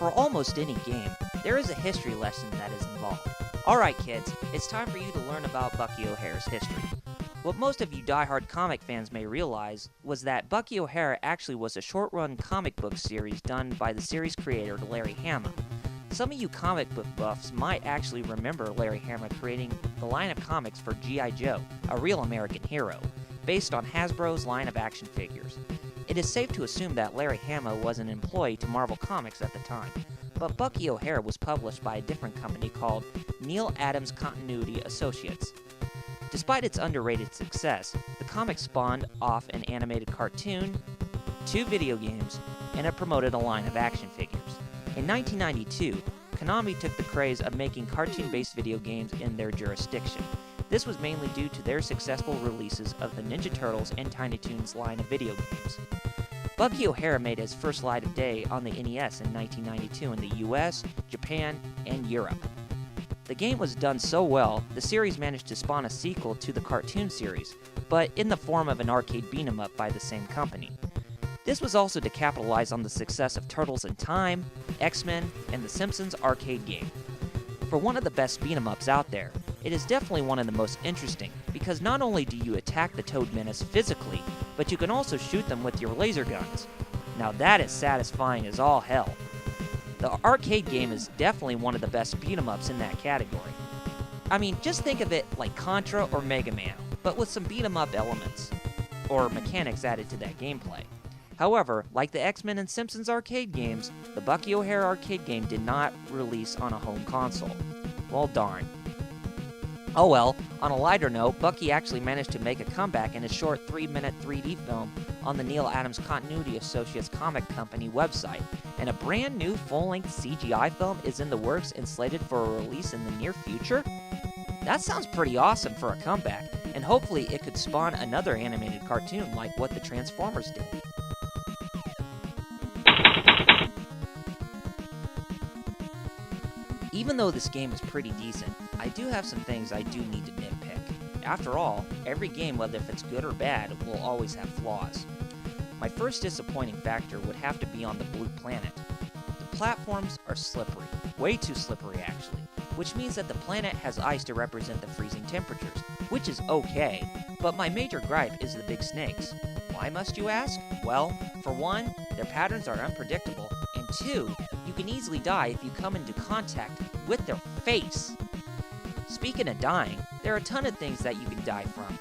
For almost any game, there is a history lesson that is involved. Alright kids, it's time for you to learn about Bucky O'Hare's history. What most of you die-hard comic fans may realize was that Bucky O'Hare actually was a short-run comic book series done by the series creator Larry Hama. Some of you comic book buffs might actually remember Larry Hama creating the line of comics for G.I. Joe, a real American hero, based on Hasbro's line of action figures. It is safe to assume that Larry Hama was an employee to Marvel Comics at the time, but Bucky O'Hare was published by a different company called Neal Adams Continuity Associates. Despite its underrated success, the comic spawned off an animated cartoon, 2 video games, and it promoted a line of action figures. In 1992, Konami took the craze of making cartoon-based video games in their jurisdiction. This was mainly due to their successful releases of the Ninja Turtles and Tiny Toons line of video games. Bucky O'Hare made his first light of day on the NES in 1992 in the US, Japan, and Europe. The game was done so well, the series managed to spawn a sequel to the cartoon series, but in the form of an arcade beat-em-up by the same company. This was also to capitalize on the success of Turtles in Time, X-Men, and The Simpsons arcade game. For one of the best beat-em-ups out there, it is definitely one of the most interesting, because not only do you attack the Toad Menace physically, but you can also shoot them with your laser guns. Now that is satisfying as all hell. The arcade game is definitely one of the best beat-em-ups in that category. I mean, just think of it like Contra or Mega Man, but with some beat-em-up elements, or mechanics added to that gameplay. However, like the X-Men and Simpsons arcade games, the Bucky O'Hare arcade game did not release on a home console. Well, darn. Oh well, on a lighter note, Bucky actually managed to make a comeback in a short 3-minute 3D film on the Neal Adams Continuity Associates comic company website, and a brand new full-length CGI film is in the works and slated for a release in the near future? That sounds pretty awesome for a comeback, and hopefully it could spawn another animated cartoon like what the Transformers did. Even though this game is pretty decent, I do have some things I do need to nitpick. After all, every game, whether if it's good or bad, will always have flaws. My first disappointing factor would have to be on the Blue Planet. The platforms are slippery, way too slippery actually, which means that the planet has ice to represent the freezing temperatures, which is okay, but my major gripe is the big snakes. Why must you ask? Well, for one, their patterns are unpredictable, and 2, you can easily die if you come into contact with their face. Speaking of dying, there are a ton of things that you can die from.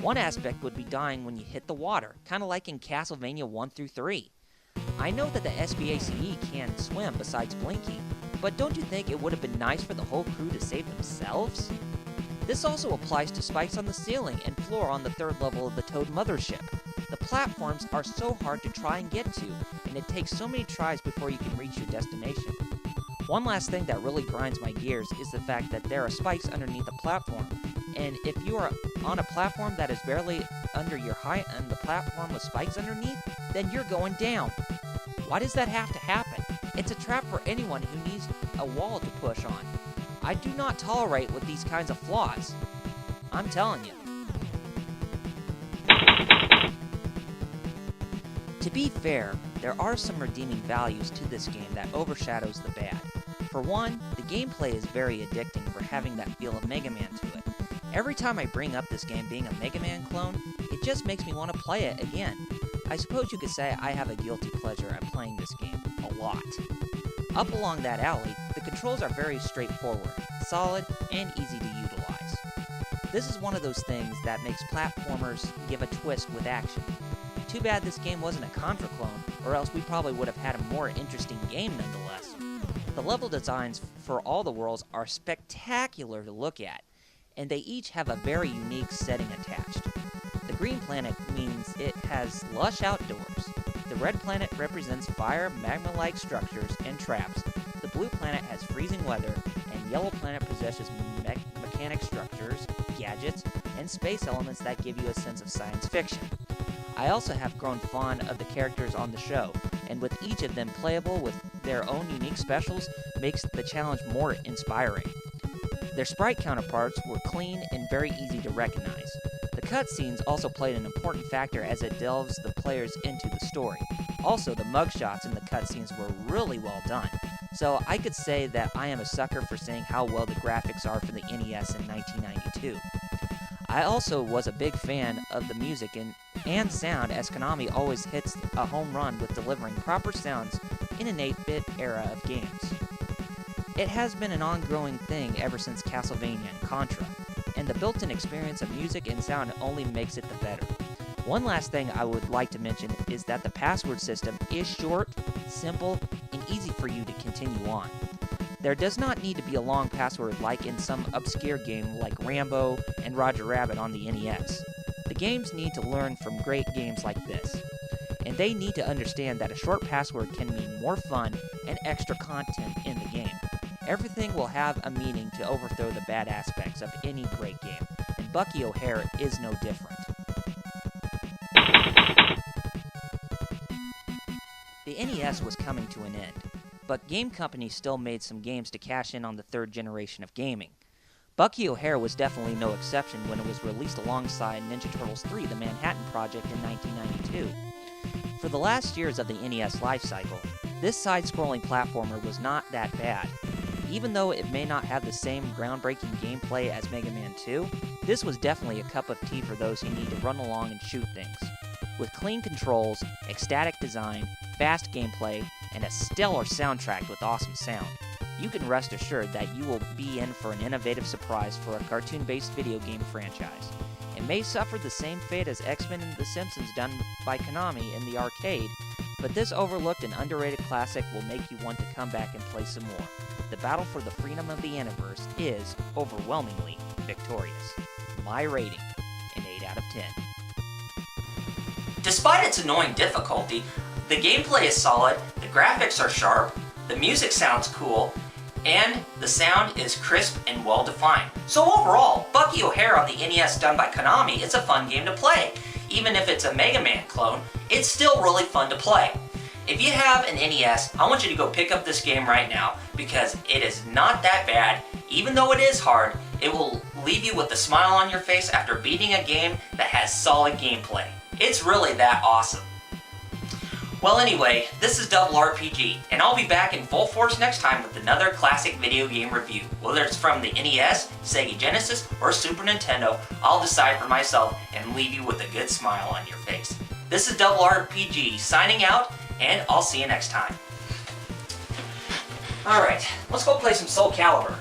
One aspect would be dying when you hit the water, kinda like in Castlevania 1 through 3. I know that the SBACE can swim besides Blinky, but don't you think it would have been nice for the whole crew to save themselves? This also applies to spikes on the ceiling and floor on the 3rd level of the Toad Mothership. The platforms are so hard to try and get to, and it takes so many tries before you can reach your destination. One last thing that really grinds my gears is the fact that there are spikes underneath the platform, and if you are on a platform that is barely under your height and the platform with spikes underneath, then you're going down. Why does that have to happen? It's a trap for anyone who needs a wall to push on. I do not tolerate with these kinds of flaws. I'm telling you. To be fair, there are some redeeming values to this game that overshadows the bad. For one, the gameplay is very addicting for having that feel of Mega Man to it. Every time I bring up this game being a Mega Man clone, it just makes me want to play it again. I suppose you could say I have a guilty pleasure at playing this game a lot. Up along that alley, the controls are very straightforward, solid, and easy to utilize. This is one of those things that makes platformers give a twist with action. Too bad this game wasn't a Contra clone, or else we probably would have had a more interesting game nonetheless. The level designs for all the worlds are spectacular to look at, and they each have a very unique setting attached. The green planet means it has lush outdoors. The red planet represents fire, magma-like structures, and traps. The blue planet has freezing weather, and yellow planet possesses mechanic structures, gadgets, and space elements that give you a sense of science fiction. I also have grown fond of the characters on the show, and with each of them playable with their own unique specials makes the challenge more inspiring. Their sprite counterparts were clean and very easy to recognize. The cutscenes also played an important factor as it delves the players into the story. Also, the mugshots in the cutscenes were really well done. so I could say that I am a sucker for saying how well the graphics are for the NES in 1992. I also was a big fan of the music and sound, as Konami always hits a home run with delivering proper sounds in an 8-bit era of games. It has been an ongoing thing ever since Castlevania and Contra, and the built-in experience of music and sound only makes it the better. One last thing I would like to mention is that the password system is short, simple, and easy for you to continue on. There does not need to be a long password like in some obscure game like Rambo and Roger Rabbit on the NES. The games need to learn from great games like this, and they need to understand that a short password can mean more fun and extra content in the game. Everything will have a meaning to overthrow the bad aspects of any great game, and Bucky O'Hare is no different. The NES was coming to an end, but game companies still made some games to cash in on the third generation of gaming. Bucky O'Hare was definitely no exception when it was released alongside Ninja Turtles 3: The Manhattan Project in 1992. For the last years of the NES lifecycle, this side-scrolling platformer was not that bad. Even though it may not have the same groundbreaking gameplay as Mega Man 2, this was definitely a cup of tea for those who need to run along and shoot things. With clean controls, ecstatic design, fast gameplay, and a stellar soundtrack with awesome sound, you can rest assured that you will be in for an innovative surprise for a cartoon-based video game franchise. It may suffer the same fate as X-Men and The Simpsons done by Konami in the arcade, but this overlooked and underrated classic will make you want to come back and play some more. The battle for the freedom of the universe is overwhelmingly victorious. My rating, an 8 out of 10. Despite its annoying difficulty, the gameplay is solid, the graphics are sharp, the music sounds cool, and the sound is crisp and well defined. So overall, Bucky O'Hare on the NES done by Konami is a fun game to play. Even if it's a Mega Man clone, it's still really fun to play. If you have an NES, I want you to go pick up this game right now, because it is not that bad. Even though it is hard, it will leave you with a smile on your face after beating a game that has solid gameplay. It's really that awesome. Well anyway, this is Double RPG, and I'll be back in full force next time with another classic video game review. Whether it's from the NES, Sega Genesis, or Super Nintendo, I'll decide for myself and leave you with a good smile on your face. This is Double RPG signing out, and I'll see you next time. Alright, let's go play some Soul Calibur.